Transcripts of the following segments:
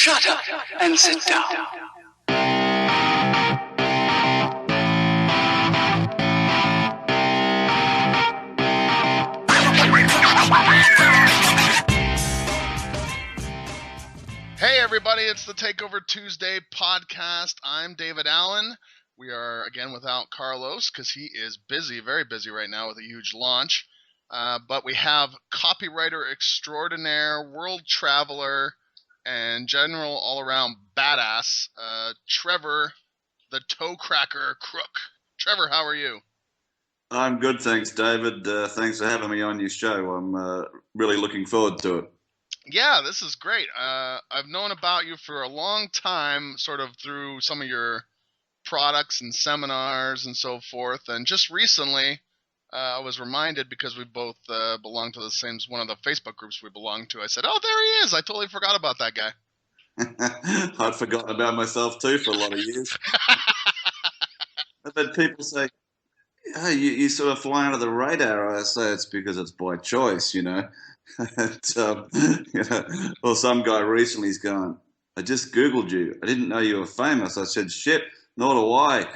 Shut up and sit down. Hey everybody, it's the Takeover Tuesday podcast. I'm David Allen. We are again without Carlos because he is busy, very busy right now with a huge launch. But we have copywriter extraordinaire, world traveler, and general all-around badass, Trevor, the Toecracker Crook. Trevor, how are you? I'm good, thanks, David. Thanks for having me on your show. I'm really looking forward to it. Yeah, this is great. I've known about you for a long time, sort of through some of your products and seminars and so forth. And just recently, I was reminded because we both belong to the same one of the Facebook groups we belong to. I said, "Oh, there he is! I totally forgot about that guy." I'd forgotten about myself too for a lot of years. I've had people say, "Hey, you sort of fly under the radar." I say it's because it's by choice, you know. Well, some guy recently's going, "I just Googled you. I didn't know you were famous." I said, "Shit, nor do I."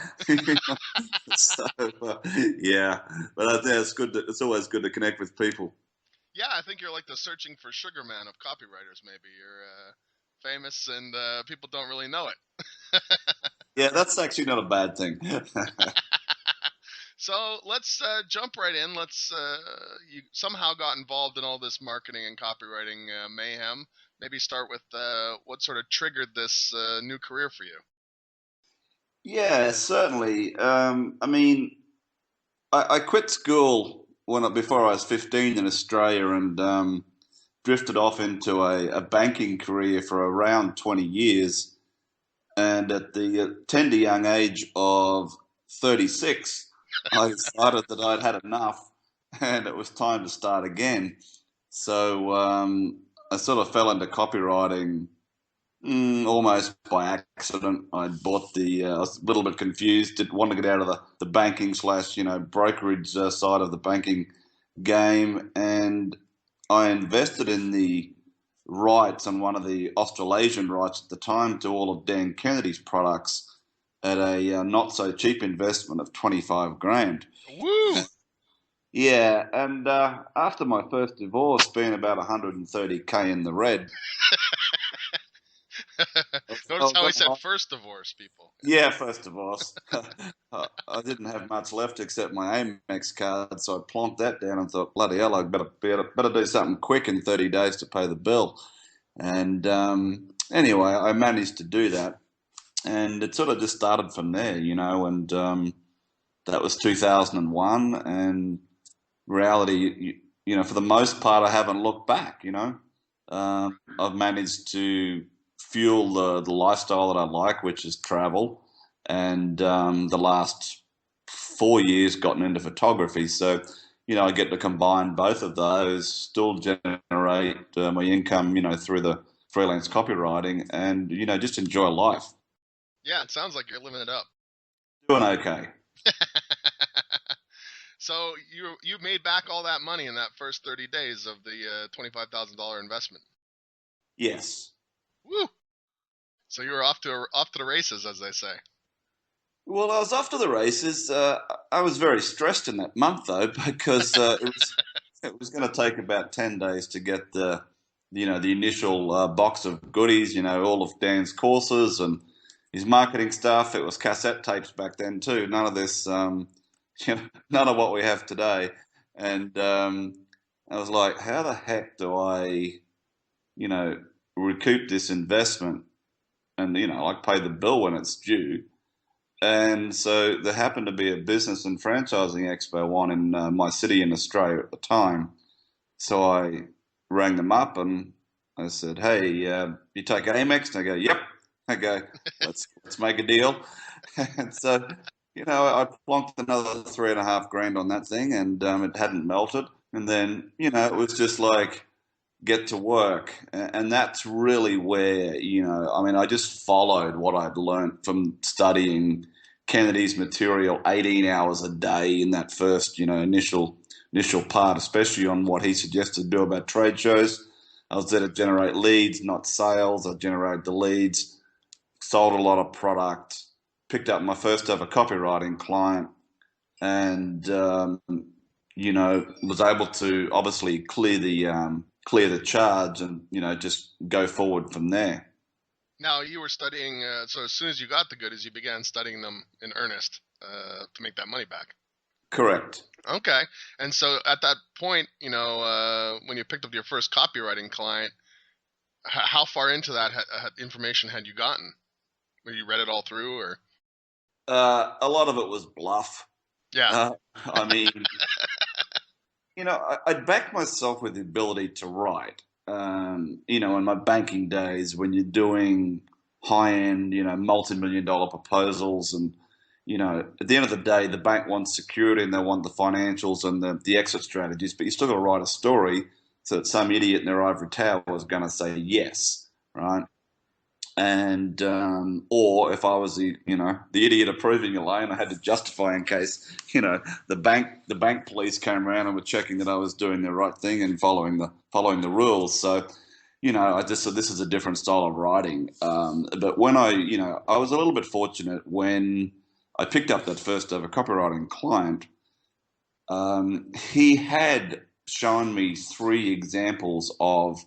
So, yeah, but I think it's good. It's always good to connect with people. Yeah, I think you're like the searching for sugar man of copywriters. Maybe you're famous and people don't really know it. Yeah, that's actually not a bad thing. So let's jump right in. You somehow got involved in all this marketing and copywriting mayhem. Maybe start with what sort of triggered this new career for you. Yeah, certainly. I mean, I quit school before I was 15 in Australia and drifted off into a banking career for around 20 years. And at the tender young age of 36, I decided that I'd had enough and it was time to start again. So I sort of fell into copywriting almost by accident. I was a little bit confused, didn't want to get out of the banking slash, brokerage side of the banking game. And I invested in the rights on one of the Australasian rights at the time to all of Dan Kennedy's products at a not so cheap investment of 25 grand. Woo! Yeah, and after my first divorce, being about 130K in the red. Notice how he said first divorce, people. Yeah, first divorce. I didn't have much left except my Amex card, so I plonked that down and thought, bloody hell, I better do something quick in 30 days to pay the bill. And anyway, I managed to do that, and it sort of just started from there, and that was 2001, and reality, for the most part, I haven't looked back, I've managed to fuel the lifestyle that I like, which is travel, and the last 4 years gotten into photography. So, I get to combine both of those, still generate my income, through the freelance copywriting, and just enjoy life. Yeah, it sounds like you're living it up. Doing okay. So you made back all that money in that first 30 days of the $25,000 investment. Yes. Woo! So you were off to the races, as they say. Well, I was off to the races. I was very stressed in that month, though, because it was going to take about 10 days to get the initial box of goodies. All of Dan's courses and his marketing stuff. It was cassette tapes back then too. None of this, none of what we have today. And I was like, how the heck do I, recoup this investment and like pay the bill when it's due? And so there happened to be a business and franchising expo on in my city in Australia at the time. So I rang them up and I said, "Hey, you take Amex?" And they go, "Yep." I go, let's make a deal. And so, I plonked another 3.5 grand on that thing, and it hadn't melted. And then, it was just like, get to work. And that's really where, I just followed what I'd learned from studying Kennedy's material 18 hours a day in that first, initial part, especially on what he suggested to do about trade shows. I was there to generate leads, not sales. I generated the leads, sold a lot of product, picked up my first ever copywriting client, and was able to obviously clear the charge, and just go forward from there. Now, you were studying, so as soon as you got the goodies, you began studying them in earnest to make that money back. Correct. Okay. And so at that point, when you picked up your first copywriting client, how far into that information had you gotten? Were you read it all through, or? A lot of it was bluff. Yeah. I mean, I'd back myself with the ability to write. In my banking days, when you're doing high-end, multi-million-dollar proposals, and at the end of the day, the bank wants security and they want the financials and the exit strategies, but you still got to write a story so that some idiot in their ivory tower is going to say yes, right? And or if I was the idiot approving a loan, I had to justify in case the bank police came around and were checking that I was doing the right thing and following the rules. So I just said this is a different style of writing. But when I was a little bit fortunate when I picked up that first ever copywriting client. He had shown me 3 examples of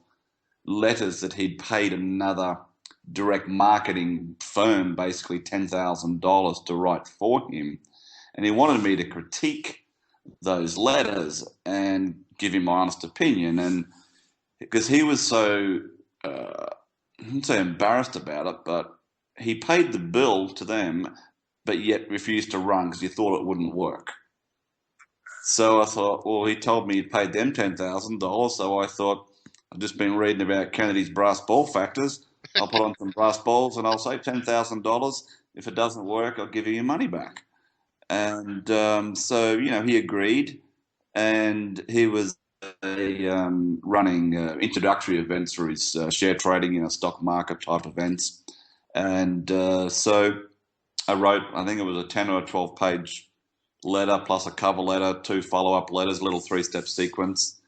letters that he'd paid another direct marketing firm basically $10,000 to write for him, and he wanted me to critique those letters and give him my honest opinion. And because he was so I wouldn't say embarrassed about it, but he paid the bill to them but yet refused to run because he thought it wouldn't work. So I thought, well, he told me he paid them $10,000, so I thought, I've just been reading about Kennedy's brass ball factors. I'll put on some brass balls and I'll say $10,000. If it doesn't work, I'll give you your money back. And so, he agreed, and he was running introductory events for his share trading, stock market type events. And so I wrote, I think it was a 10 or a 12 page letter plus a cover letter, 2 follow-up letters, little 3-step sequence.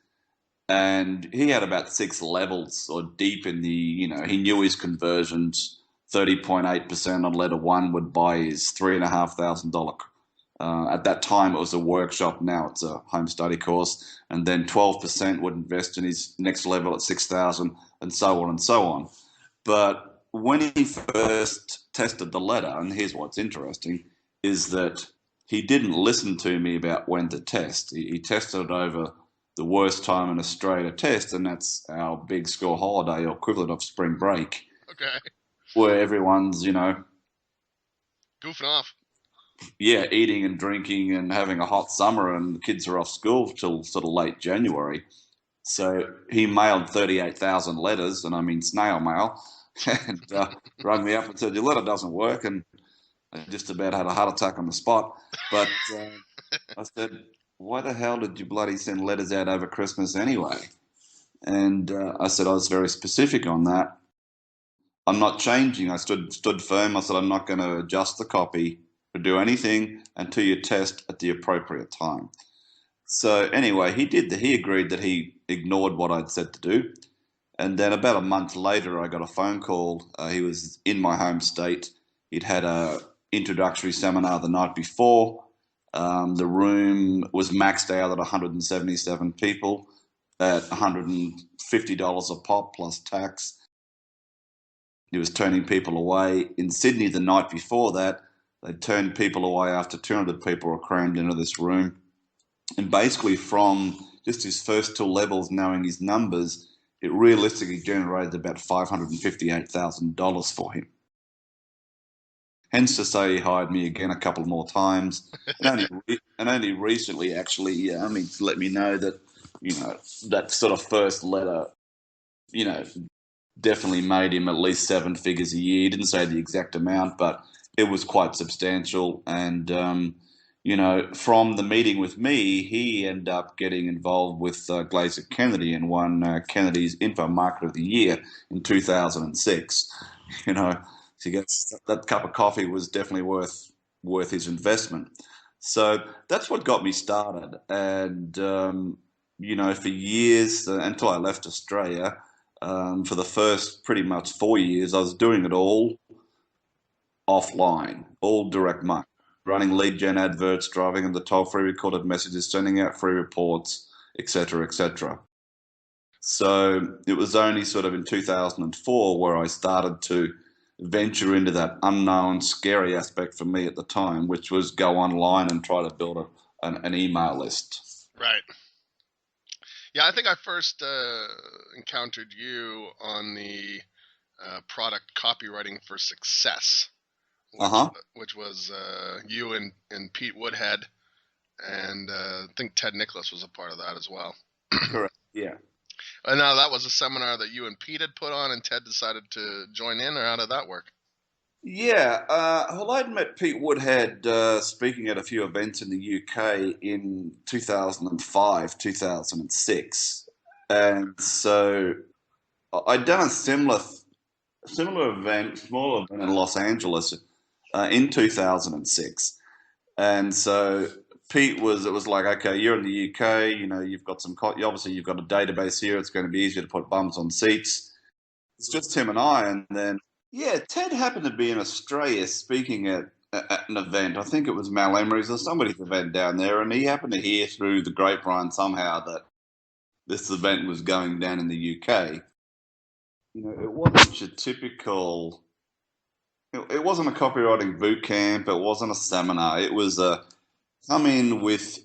And he had about 6 levels or deep in the, he knew his conversions. 30.8% on letter 1 would buy his $3,500. At that time, it was a workshop. Now it's a home study course. And then 12% would invest in his next level at $6,000, and so on and so on. But when he first tested the letter, and here's what's interesting, is that he didn't listen to me about when to test. He tested it over the worst time in Australia to test, and that's our big school holiday, or equivalent of spring break. Okay. Where everyone's, goofing off. Yeah, eating and drinking and having a hot summer, and the kids are off school till sort of late January. So he mailed 38,000 letters, and I mean snail mail, and rang me up and said, your letter doesn't work, and I just about had a heart attack on the spot. But I said, why the hell did you bloody send letters out over Christmas anyway? And I said, I was very specific on that. I'm not changing. I stood firm. I said, I'm not going to adjust the copy or do anything until you test at the appropriate time. So anyway, he agreed that he ignored what I'd said to do. And then about a month later, I got a phone call. He was in my home state. He'd had a introductory seminar the night before. The room was maxed out at 177 people at $150 a pop plus tax. He was turning people away. In Sydney the night before that, they turned people away after 200 people were crammed into this room. And basically from just his first 2 levels, knowing his numbers, it realistically generated about $558,000 for him. Hence to say he hired me again a couple more times. And only recently, actually, to let me know that, that sort of first letter, definitely made him at least 7 figures a year. He didn't say the exact amount, but it was quite substantial. And, from the meeting with me, he ended up getting involved with Glazer Kennedy and won Kennedy's Info Market of the Year in 2006. So that cup of coffee was definitely worth his investment. So that's what got me started. And, for years, until I left Australia, For the first pretty much 4 years, I was doing it all offline, all direct marketing, running lead gen adverts, driving in the top free recorded messages, sending out free reports, etc., etc. So it was only sort of in 2004 where I started to venture into that unknown, scary aspect for me at the time, which was go online and try to build an email list. Right. Yeah, I think I first encountered you on the product copywriting for success, Uh-huh. which was you and Pete Woodhead, and I think Ted Nicholas was a part of that as well. Correct. Yeah. And now that was a seminar that you and Pete had put on, and Ted decided to join in, or how did that work? Yeah, well, I'd met Pete Woodhead speaking at a few events in the UK in 2005, 2006. And so I'd done a similar event, small event in Los Angeles in 2006. And so it was like, okay, you're in the UK, you've got obviously you've got a database here. It's going to be easier to put bums on seats. It's just him and I. And then, yeah, Ted happened to be in Australia speaking at an event. I think it was Mal Emery's or somebody's event down there. And he happened to hear through the grapevine somehow that this event was going down in the UK. It wasn't your typical. It wasn't a copywriting boot camp. It wasn't a seminar. It was a come in with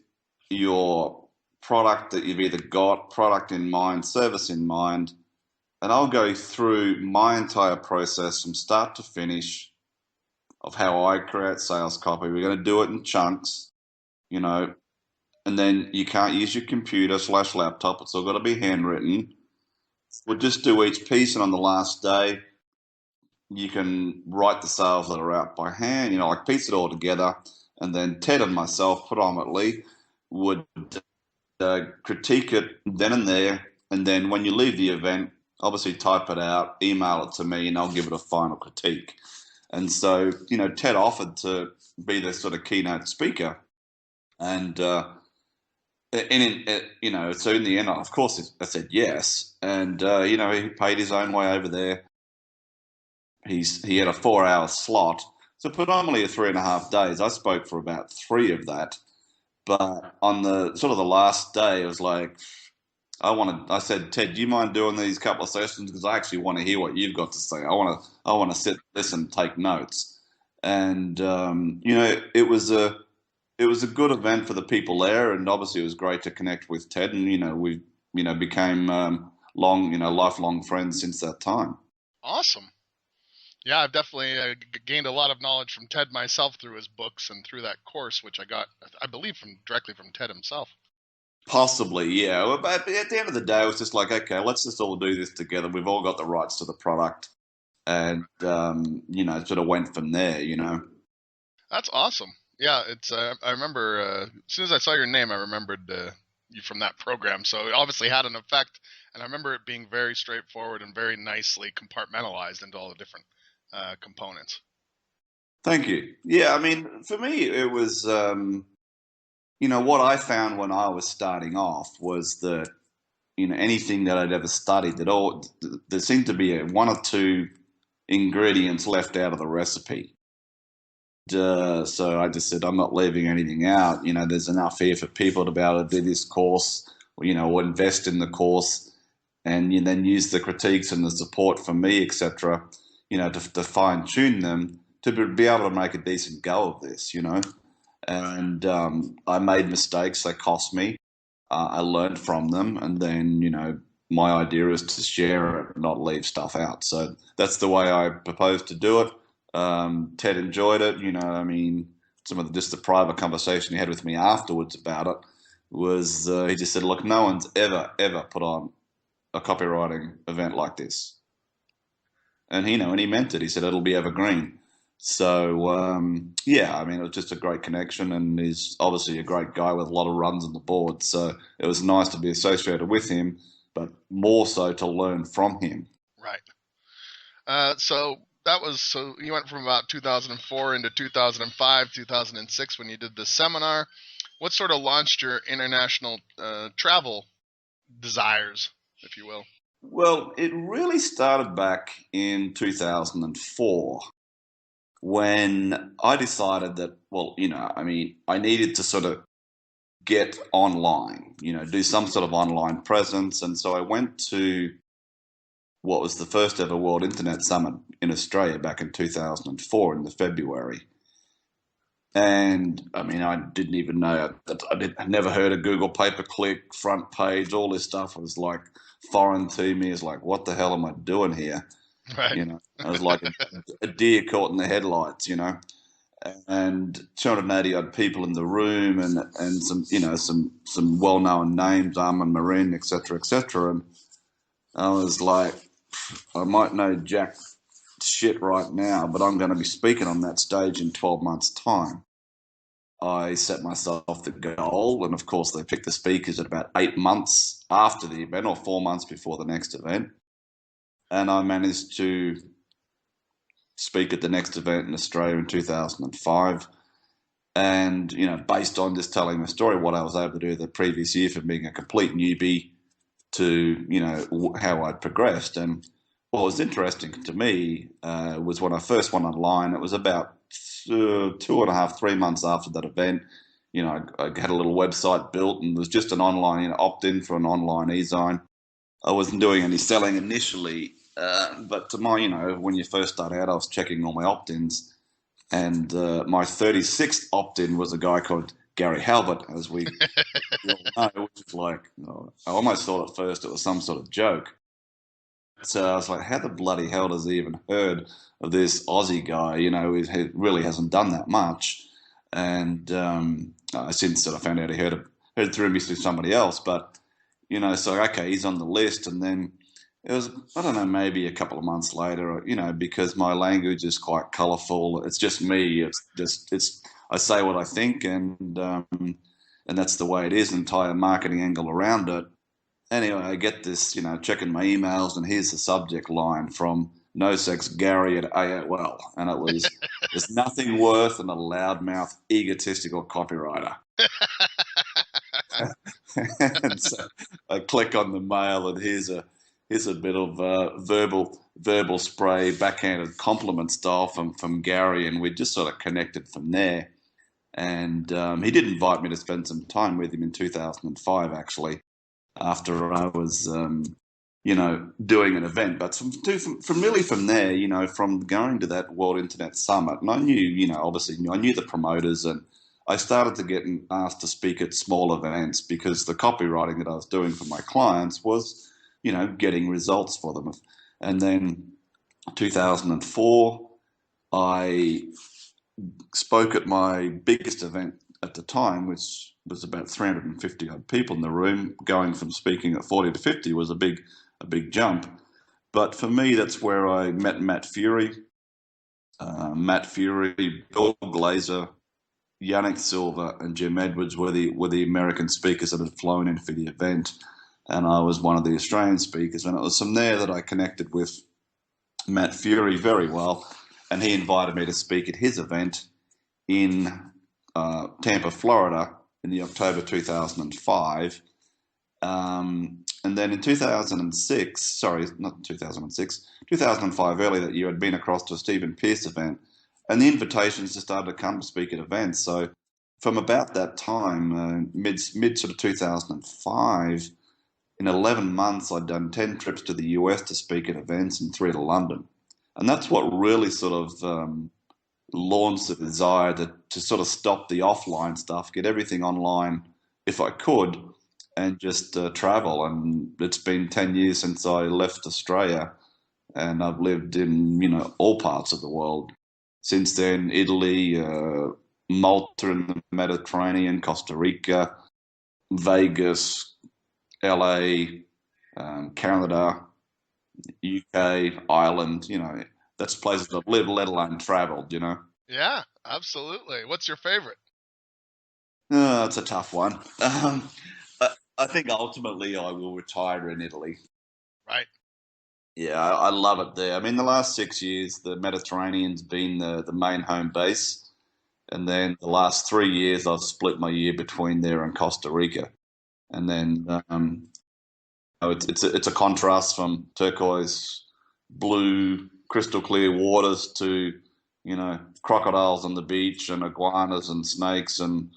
your product that you've either got, product in mind, service in mind, and I'll go through my entire process from start to finish of how I create sales copy. We're going to do it in chunks, and then you can't use your computer / laptop. It's all got to be handwritten. We'll just do each piece, and on the last day, you can write the sales letter out by hand, like piece it all together. And then Ted and myself predominantly would critique it then and there. And then when you leave the event, obviously type it out, email it to me, and I'll give it a final critique. And so, Ted offered to be the sort of keynote speaker. And, so in the end, of course, I said yes. And, he paid his own way over there. He had a 4-hour slot. So predominantly 3.5 days. I spoke for about 3 of that. But on the sort of the last day, it was like, I said, Ted, do you mind doing these couple of sessions? Because I actually want to hear what you've got to say. I want to sit, listen, take notes. And, it was a good event for the people there. And obviously it was great to connect with Ted. And, we, became lifelong friends since that time. Awesome. Yeah, I've definitely gained a lot of knowledge from Ted myself through his books and through that course, which I got, I believe, directly from Ted himself. Possibly, yeah. But at the end of the day, it was just like, okay, let's just all do this together. We've all got the rights to the product, and sort of went from there. That's awesome. Yeah, it's. I remember as soon as I saw your name, I remembered you from that program. So it obviously had an effect, and I remember it being very straightforward and very nicely compartmentalized into all the different components. Thank you. Yeah, I mean, for me, it was, what I found when I was starting off was that, anything that I'd ever studied, there seemed to be one or two ingredients left out of the recipe. So I just said, I'm not leaving anything out. There's enough here for people to be able to do this course, or invest in the course, and then use the critiques and the support from me, etc. To fine tune them to be able to make a decent go of this. And I made mistakes. They cost me. I learned from them, and then my idea is to share it, not leave stuff out. So that's the way I propose to do it. Ted enjoyed it. Some of the private conversation he had with me afterwards about it was he just said, "Look, no one's ever put on a copywriting event like this," and he meant it. He said it'll be evergreen. So it was just a great connection, and he's obviously a great guy with a lot of runs on the board. So it was nice to be associated with him, but more so to learn from him. Right. So you went from about 2004 into 2005, 2006 when you did the seminar. What sort of launched your international travel desires, if you will? Well, it really started back in 2004 when I decided that, well, I needed to sort of get online, do some sort of online presence. And so I went to what was the first ever World Internet Summit in Australia back in 2004 in the February. And I mean, I didn't even know that I'd never heard of Google pay-per-click, front page, all this stuff was like foreign to me. It's like, what the hell am I doing here? Right. I was like a deer caught in the headlights, and 280 odd people in the room and some well-known names, Armin Marin, etc., etc. And I was like, I might know jack shit right now, but I'm going to be speaking on that stage in 12 months' time. I set myself the goal, and of course, they picked the speakers at about 8 months after the event or 4 months before the next event. And I managed to speak at the next event in Australia in 2005. And, based on just telling the story, what I was able to do the previous year from being a complete newbie to, how I'd progressed. And what was interesting to me was when I first went online, it was about 2.5, 3 months after that event. I had a little website built and it was just an online opt-in for an online e-zine. I wasn't doing any selling initially, but to my, when you first start out, I was checking all my opt-ins, and my 36th opt-in was a guy called Gary Halbert, as we all know, which is like, I almost thought at first it was some sort of joke. So I was like, how the bloody hell does he even heard of this Aussie guy, who really hasn't done that much? And I since sort of found out he heard through me through somebody else, but so okay, he's on the list, and then it was, I don't know, maybe a couple of months later, because my language is quite colourful. It's just me. I say what I think, and that's the way it is. Entire marketing angle around it. Anyway, I get this, checking my emails, and here's the subject line from No Sex Gary at AOL, and it was, "There's nothing worse than a loudmouth, egotistical copywriter." And so I click on the mail, and here's a bit of verbal spray, backhanded compliment style from Gary, and we just sort of connected from there. And he did invite me to spend some time with him in 2005, actually, after I was doing an event. But from really from there, from going to that World Internet Summit, and I knew, obviously I knew the promoters, and I started to get asked to speak at small events because the copywriting that I was doing for my clients was, getting results for them. And then 2004, I spoke at my biggest event at the time, which was about 350 odd people in the room. Going from speaking at 40 to 50 was a big jump. But for me, that's where I met Matt Fury, Bill Glazer, Yannick Silva, and Jim Edwards were the American speakers that had flown in for the event, and I was one of the Australian speakers. And it was from there that I connected with Matt Fury very well, and he invited me to speak at his event in Tampa, Florida, in the October 2005. And then in 2006, sorry, not 2006, 2005, early that year, I'd been across to a Stephen Pearce event, and the invitations just started to come to speak at events. So from about that time, mid sort of 2005, in 11 months, I'd done 10 trips to the US to speak at events and 3 to London. And that's what really sort of launched the desire to sort of stop the offline stuff, get everything online if I could, and just travel. And it's been 10 years since I left Australia, and I've lived in, all parts of the world since then: Italy, Malta in the Mediterranean, Costa Rica, Vegas, LA, Canada, UK, Ireland. That's places I've lived, let alone traveled. Yeah, absolutely. What's your favorite? It's a tough one. I think ultimately I will retire in Italy. Right. Yeah, I love it there. I mean, the last 6 years, the Mediterranean's been the main home base. And then the last 3 years, I've split my year between there and Costa Rica. And then it's a contrast from turquoise blue crystal clear waters to crocodiles on the beach and iguanas and snakes and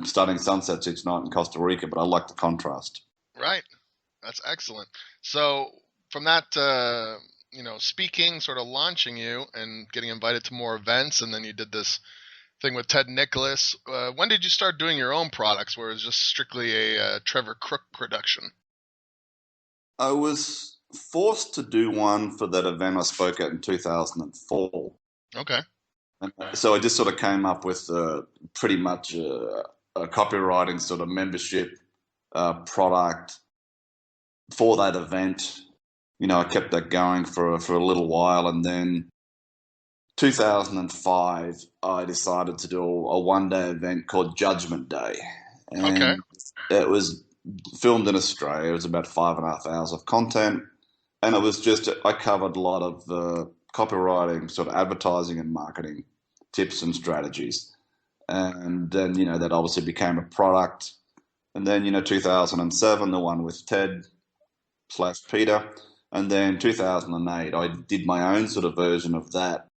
stunning sunsets each night in Costa Rica. But I like the contrast. Right. That's excellent. So from that, speaking, sort of launching you and getting invited to more events, and then you did this thing with Ted Nicholas. When did you start doing your own products, where it was just strictly a Trevor Crook production? I was forced to do one for that event I spoke at in 2004. Okay. And so I just sort of came up with pretty much a copywriting sort of membership product for that event. I kept that going for a little while, and then 2005 I decided to do a one-day event called Judgment Day, and Okay. it was filmed in Australia. It was about 5.5 hours of content, and it was just I covered a lot of copywriting, sort of advertising and marketing tips and strategies, and then that obviously became a product, and then 2007 the one with Ted/Peter, and then 2008 I did my own sort of version of that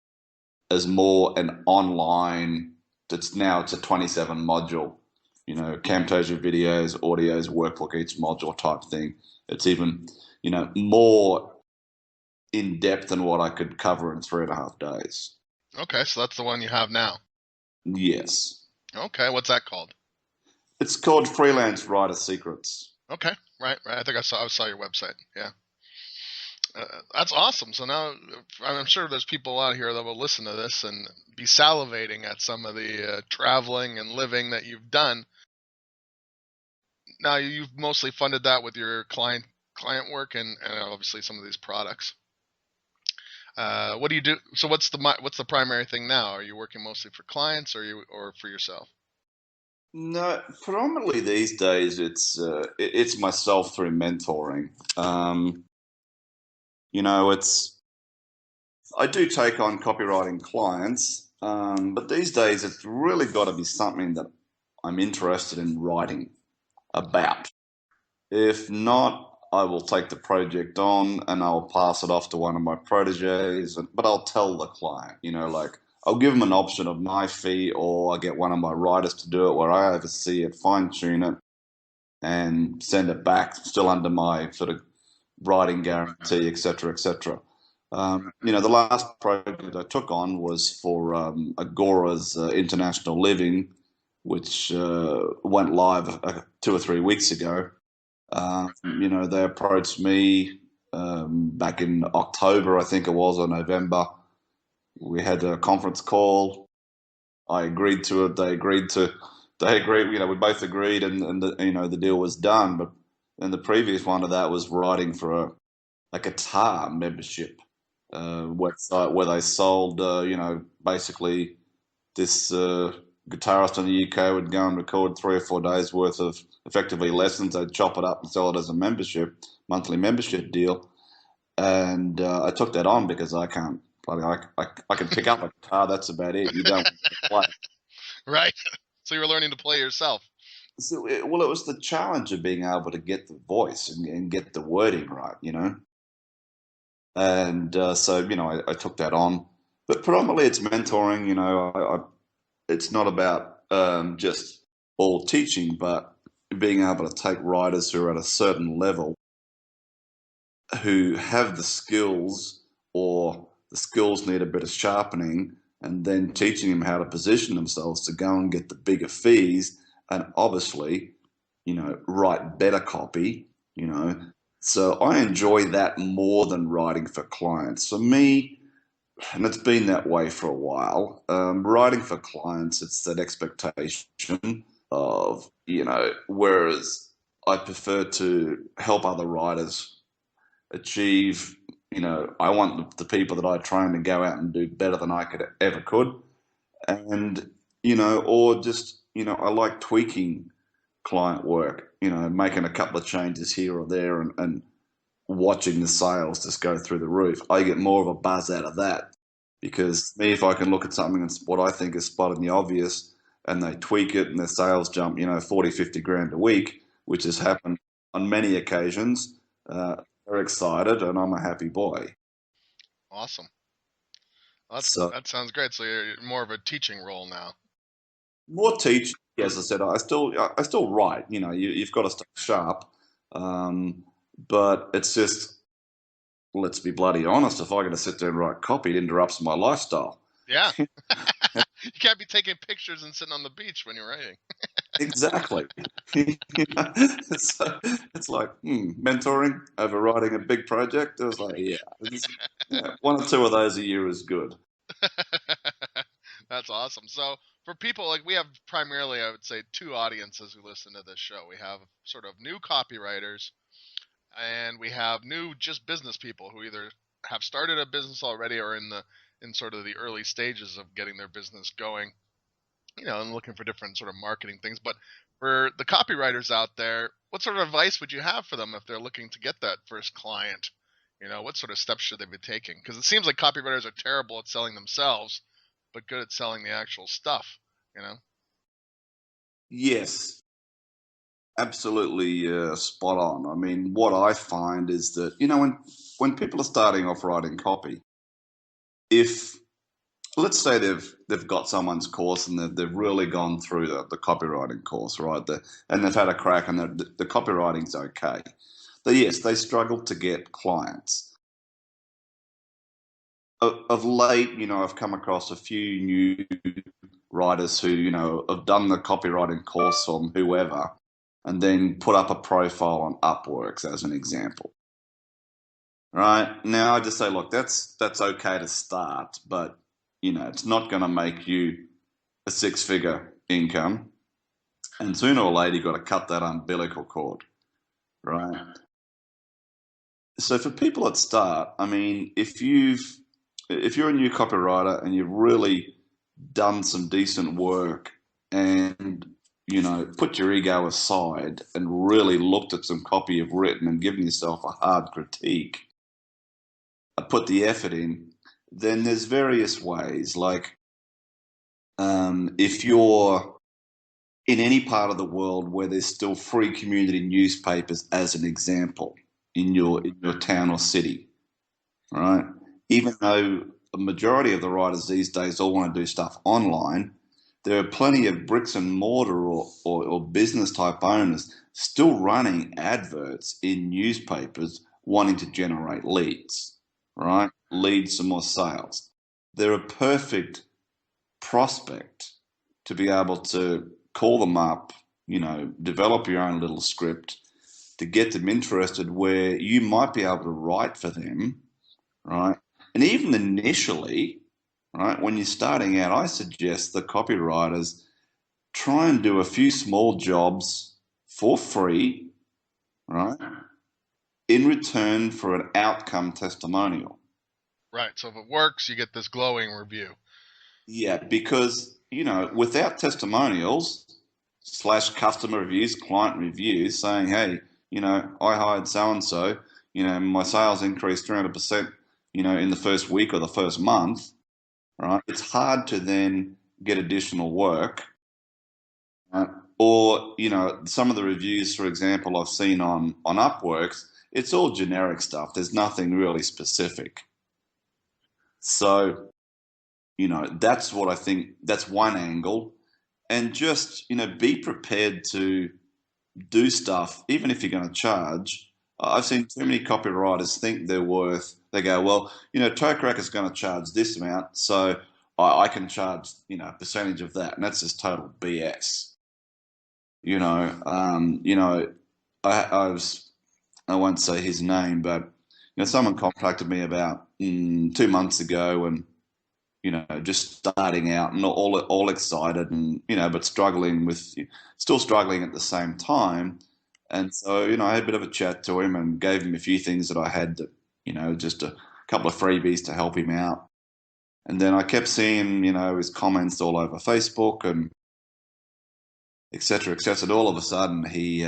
as more an online. It's a 27 module. Camtasia videos, audios, workbook, each module type thing. It's even, more in depth than what I could cover in 3.5 days. Okay, so that's the one you have now. Yes. Okay, what's that called? It's called Freelance Writer Secrets. Okay, right. I think I saw your website. Yeah. That's awesome. So now I'm sure there's people out here that will listen to this and be salivating at some of the traveling and living that you've done. Now you've mostly funded that with your client work and obviously some of these products. What do you do? So what's the primary thing now? Are you working mostly for clients or for yourself? No, predominantly these days it's myself through mentoring. I do take on copywriting clients, but these days it's really got to be something that I'm interested in writing about. If not, I will take the project on and I'll pass it off to one of my proteges, but I'll tell the client, I'll give them an option of my fee, or I get one of my writers to do it where I oversee it, fine tune it, and send it back still under my sort of writing guarantee, etc., etc. The last project I took on was for Agora's International Living, which went live 2 or 3 weeks ago. They approached me back in October, I think it was, or November. We had a conference call. I agreed to it. They agreed. We both agreed, and the deal was done. But then the previous one of that was writing for a guitar membership website where they sold, basically this guitarist in the UK would go and record 3 or 4 days worth of effectively lessons. They'd chop it up and sell it as a monthly membership deal. And I took that on because I can't. I can pick up a guitar. That's about it. You don't play. Right. So you were learning to play yourself. So, it was the challenge of being able to get the voice and get the wording right, And so, I took that on. But predominantly it's mentoring, it's not about just all teaching, but being able to take writers who are at a certain level who have the skills, or the skills need a bit of sharpening, and then teaching them how to position themselves to go and get the bigger fees and obviously, write better copy, So I enjoy that more than writing for clients. For me, and it's been that way for a while, writing for clients, it's that expectation of, whereas I prefer to help other writers achieve, I want the people that I train to go out and do better than I could. And, or just, I like tweaking client work, making a couple of changes here or there and watching the sales just go through the roof. I get more of a buzz out of that, because me, if I can look at something and what I think is spotting the obvious and they tweak it and their sales jump, 40, 50 grand a week, which has happened on many occasions, they're excited, and I'm a happy boy. Awesome. So That sounds great. So you're more of a teaching role now. more teaching, as I said, I still write. You've got to stay sharp, but it's just, let's be bloody honest. If I got to sit there and write copy, it interrupts my lifestyle. Yeah. You can't be taking pictures and sitting on the beach when you're writing. Exactly. So it's like mentoring over writing a big project. It was like, yeah, one or two of those a year is good. That's awesome. So for people, like, we have primarily, I would say, two audiences who listen to this show. We have sort of new copywriters, and we have new just business people who either have started a business already or in sort of the early stages of getting their business going, and looking for different sort of marketing things. But for the copywriters out there, what sort of advice would you have for them if they're looking to get that first client? What sort of steps should they be taking? Because it seems like copywriters are terrible at selling themselves, but good at selling the actual stuff, you know? Yes, absolutely spot on. I mean, what I find is that when people are starting off writing copy, if let's say they've got someone's course and they've really gone through the copywriting course, right? And they've had a crack and the copywriting's okay. Yes, they struggle to get clients. Of late, I've come across a few new writers who, have done the copywriting course from whoever and then put up a profile on Upworks as an example. Right? Now I just say, look, that's okay to start, but it's not going to make you a six-figure income, and sooner or later you've got to cut that umbilical cord, right? So for people at start, I mean, if you're a new copywriter and you've really done some decent work and put your ego aside and really looked at some copy you've written and given yourself a hard critique, put the effort in, then there's various ways. Like if you're in any part of the world where there's still free community newspapers, as an example, in your town or city, right? Even though a majority of the writers these days all want to do stuff online, there are plenty of bricks and mortar or business type owners still running adverts in newspapers wanting to generate leads, right? Leads to more sales. They're a perfect prospect to be able to call them up, develop your own little script to get them interested where you might be able to write for them, right? And even initially, right, when you're starting out, I suggest the copywriters try and do a few small jobs for free, right, in return for an outcome testimonial. Right. So if it works, you get this glowing review. Yeah, because, without testimonials / customer reviews, client reviews saying, hey, I hired so-and-so, my sales increased 300%, in the first week or the first month, right? It's hard to then get additional work. Or, some of the reviews, for example, I've seen on Upworks, it's all generic stuff. There's nothing really specific. So, that's what I think, that's one angle. And just, be prepared to do stuff, even if you're going to charge. I've seen too many copywriters think they go, well, Toecracker is going to charge this amount, so I can charge, a percentage of that. And that's just total BS. I won't say his name, but, someone contacted me about 2 months ago and, just starting out and all excited and, but still struggling at the same time. And so, I had a bit of a chat to him and gave him a few things that I had that, just a couple of freebies to help him out. And then I kept seeing, his comments all over Facebook and et cetera, et cetera. And all of a sudden he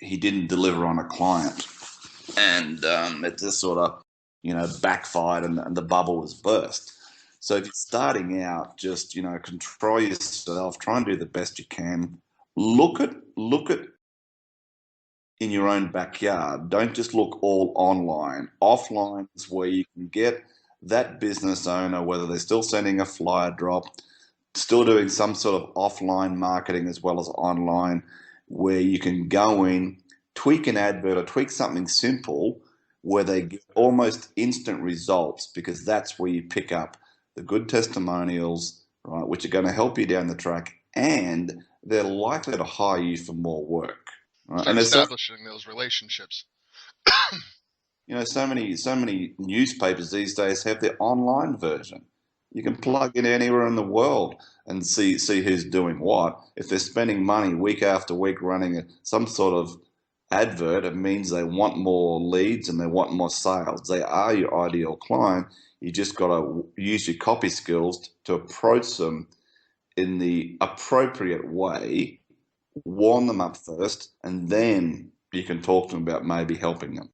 didn't deliver on a client. And it just sort of, backfired and the bubble was burst. So if you're starting out, just, control yourself, try and do the best you can. Look at in your own backyard. Don't just look all online. Offline is where you can get that business owner, whether they're still sending a flyer drop, still doing some sort of offline marketing as well as online, where you can go in, tweak an advert or tweak something simple where they get almost instant results, because that's where you pick up the good testimonials, right, which are going to help you down the track, and they're likely to hire you for more work. Right? Start And there's so, establishing those relationships. so many newspapers these days have their online version. You can plug in anywhere in the world and see who's doing what. If they're spending money week after week running some sort of advert, it means they want more leads and they want more sales. They are your ideal client. You just got to use your copy skills to approach them in the appropriate way, warm them up first, and then you can talk to them about maybe helping them.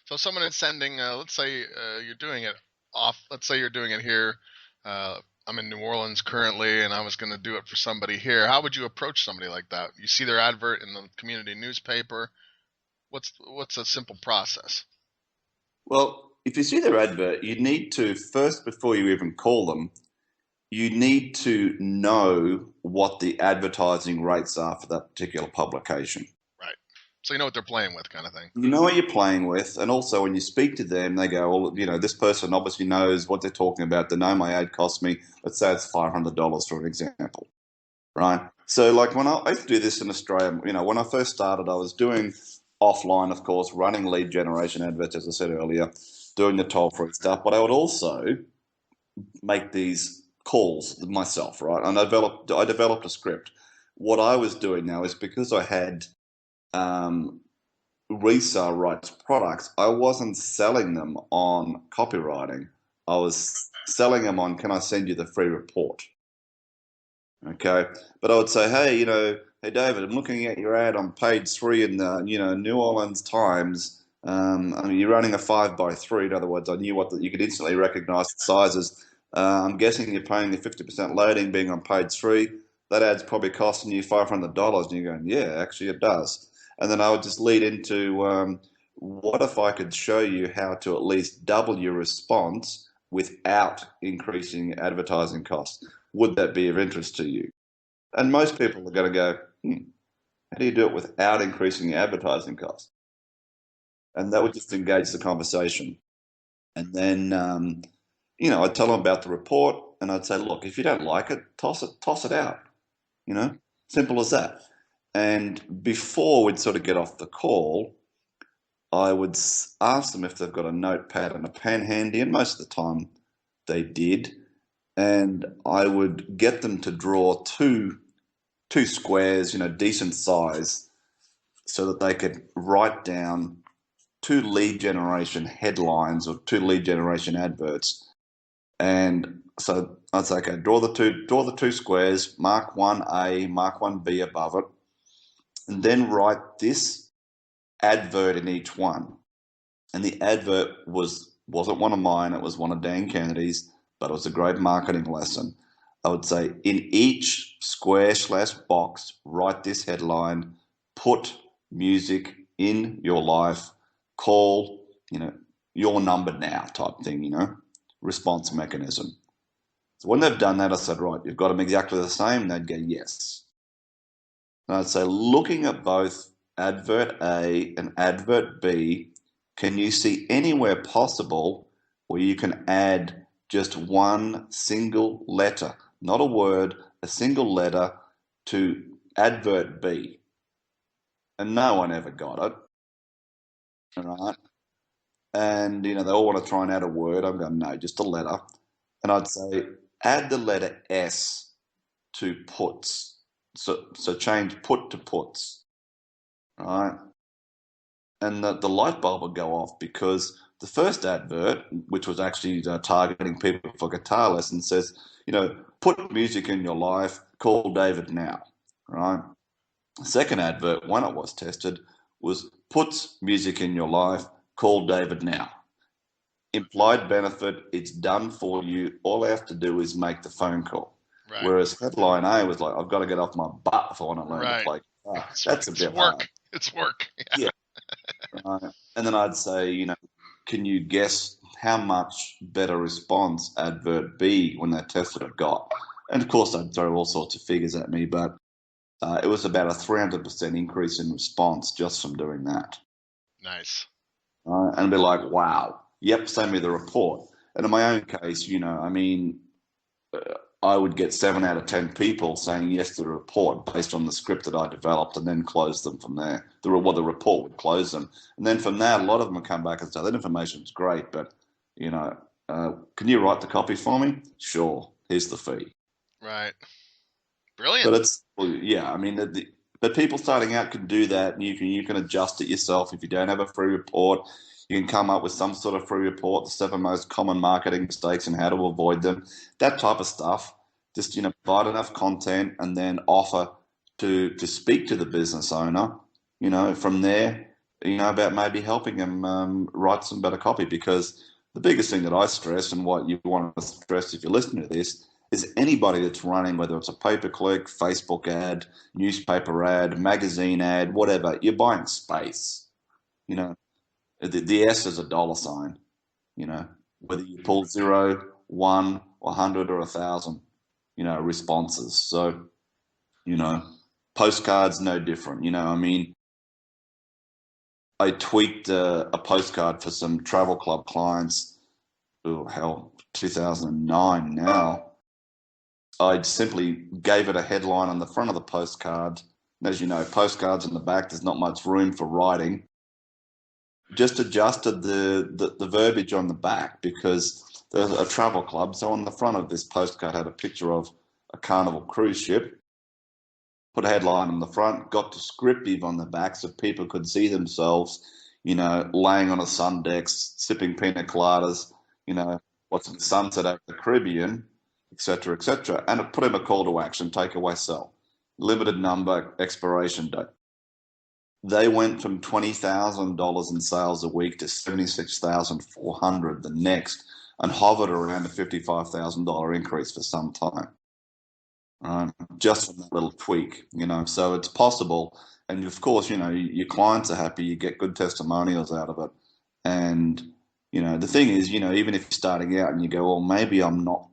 So someone is sending, let's say you're doing it off, let's say you're doing it here. I'm in New Orleans currently, and I was going to do it for somebody here. How would you approach somebody like that? You see their advert in the community newspaper. What's a simple process? Well, if you see their advert, you need to first, before you even call them, you need to know what the advertising rates are for that particular publication. Right. So you know what they're playing with, kind of thing. You know what you're playing with, and also when you speak to them, they go, well, this person obviously knows what they're talking about. They know my ad cost me, let's say it's $500 for an example, right? So like when I used to do this in Australia, when I first started, I was doing offline, of course, running lead generation adverts, as I said earlier, doing the toll-free stuff, but I would also make these calls myself, right? And I developed a script. What I was doing now is, because I had resale rights products, I wasn't selling them on copywriting. I was selling them on, can I send you the free report? Okay. But I would say, hey, hey, David, I'm looking at your ad on page 3 in the, New Orleans Times. You're running a 5x3. In other words, I knew you could instantly recognize the sizes. I'm guessing you're paying the 50% loading being on page 3. That ad's probably costing you $500. And you're going, yeah, actually it does. And then I would just lead into, what if I could show you how to at least double your response without increasing advertising costs? Would that be of interest to you? And most people are going to go, how do you do it without increasing your advertising costs? And that would just engage the conversation. And then, I'd tell them about the report, and I'd say, look, if you don't like it, toss it out. Simple as that. And before we'd sort of get off the call, I would ask them if they've got a notepad and a pen handy, and most of the time they did. And I would get them to draw two squares, decent size, so that they could write down 2 lead generation headlines or 2 lead generation adverts. And so I'd say, okay, draw the two squares, mark one A, mark one B above it, and then write this advert in each one. And the advert wasn't one of mine, it was one of Dan Kennedy's, but it was a great marketing lesson. I would say, in each square/box, write this headline, put music in your life, call, your number now type thing, response mechanism. So when they've done that, I said, right, you've got them exactly the same. And they'd go, yes. And I'd say, looking at both advert A and advert B, can you see anywhere possible where you can add just one single letter, not a word, a single letter to advert B? And no one ever got it. All right. And, they all want to try and add a word. I'm going, no, just a letter. And I'd say, add the letter S to puts. So change put to puts. All right. And the light bulb would go off, because the first advert, which was actually targeting people for guitar lessons, says, put music in your life, call David now, right? The second advert, when it was tested, was puts music in your life, call David now. Implied benefit, it's done for you. All I have to do is make the phone call. Right. Whereas headline A was like, I've got to get off my butt if I want to learn to play guitar. That's a bit hard. It's work. Yeah. Right. And then I'd say, can you guess how much better response Advert B when they tested it got? And of course, they'd throw all sorts of figures at me, but it was about a 300% increase in response just from doing that. Nice. And be like, wow, yep, send me the report. And in my own case, I would get 7 out of 10 people saying yes to the report based on the script that I developed, and then close them from there. The report would close them. And then from that, a lot of them would come back and say, that information's great, but, can you write the copy for me? Sure, here's the fee. Right. Brilliant. But but people starting out can do that, and you can adjust it yourself. If you don't have a free report, you can come up with some sort of free report, the 7 most common marketing mistakes and how to avoid them, that type of stuff. Just, provide enough content and then offer to speak to the business owner, from there, about maybe helping them write some better copy. Because the biggest thing that I stress, and what you want to stress if you're listening to this, is anybody that's running, whether it's a pay-per-click, Facebook ad, newspaper ad, magazine ad, whatever, you're buying space. The S is a dollar sign, whether you pull 0, 1, or 100 or 1,000, responses. So, postcards, no different. I tweaked a postcard for some travel club clients, 2009 now. I simply gave it a headline on the front of the postcard. And as you know, postcards in the back, there's not much room for writing. Just adjusted the verbiage on the back because there's a travel club. So on the front of this postcard had a picture of a Carnival cruise ship. Put a headline on the front, got descriptive on the back so people could see themselves, laying on a sun deck, sipping pina coladas, watching the sunset over the Caribbean, etc., etc. And it put in a call to action: take away, sell, limited number, expiration date. They went from $20,000 in sales a week to $76,400 the next, and hovered around a $55,000 increase for some time. Just from that little tweak, so it's possible. And of course, your clients are happy, you get good testimonials out of it. And, the thing is, even if you're starting out and you go, well, maybe I'm not,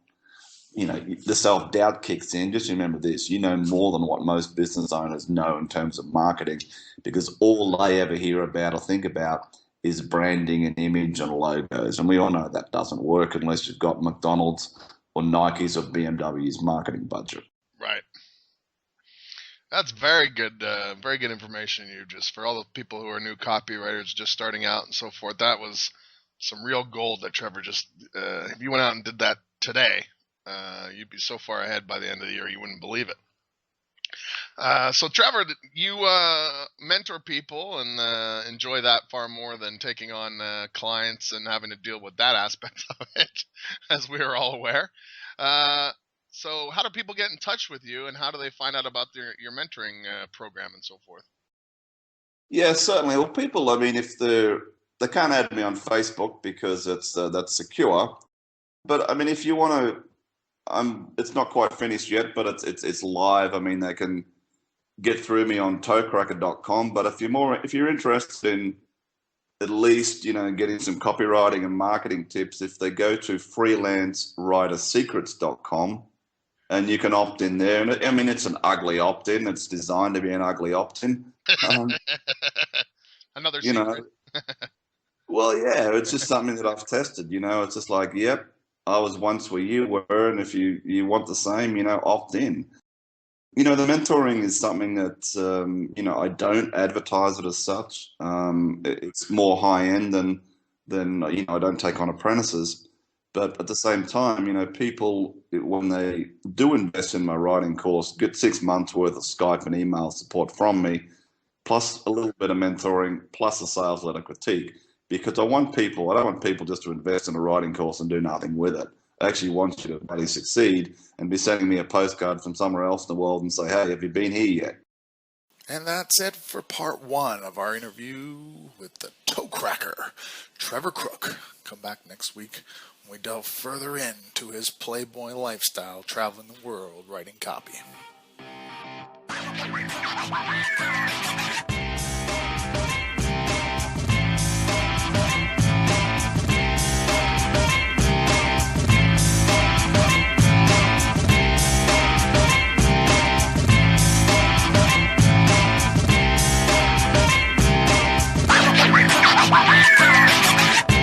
the self-doubt kicks in. Just remember this: more than what most business owners know in terms of marketing, because all they ever hear about or think about is branding and image and logos. And we all know that doesn't work unless you've got McDonald's or Nike's or BMW's marketing budget. Right. That's very good information. For all the people who are new copywriters just starting out and so forth, that was some real gold that Trevor just, if you went out and did that today, you'd be so far ahead by the end of the year, you wouldn't believe it. So Trevor, you mentor people and enjoy that far more than taking on clients and having to deal with that aspect of it, as we are all aware. So how do people get in touch with you, and how do they find out about your mentoring program and so forth? Yeah, certainly. Well, people, if they can't add me on Facebook because that's secure. But if you want to, it's not quite finished yet, but it's live. They can get through me on Toecracker.com. But if you're interested in at least getting some copywriting and marketing tips, if they go to freelancewritersecrets.com, and you can opt in there. And it's an ugly opt-in. It's designed to be an ugly opt-in. Another secret. Well, yeah, it's just something that I've tested. It's just like, yep, I was once where you were, and if you want the same, opt in. The mentoring is something that, I don't advertise it as such. It's more high end than I don't take on apprentices. But at the same time, people, when they do invest in my writing course, get 6 months worth of Skype and email support from me, plus a little bit of mentoring, plus a sales letter critique. Because I don't want people just to invest in a writing course and do nothing with it. I actually want you to bloody succeed and be sending me a postcard from somewhere else in the world and say, hey, have you been here yet? And that's it for part 1 of our interview with the Toecracker, Trevor Crook. Come back next week when we delve further into his playboy lifestyle, traveling the world, writing copy.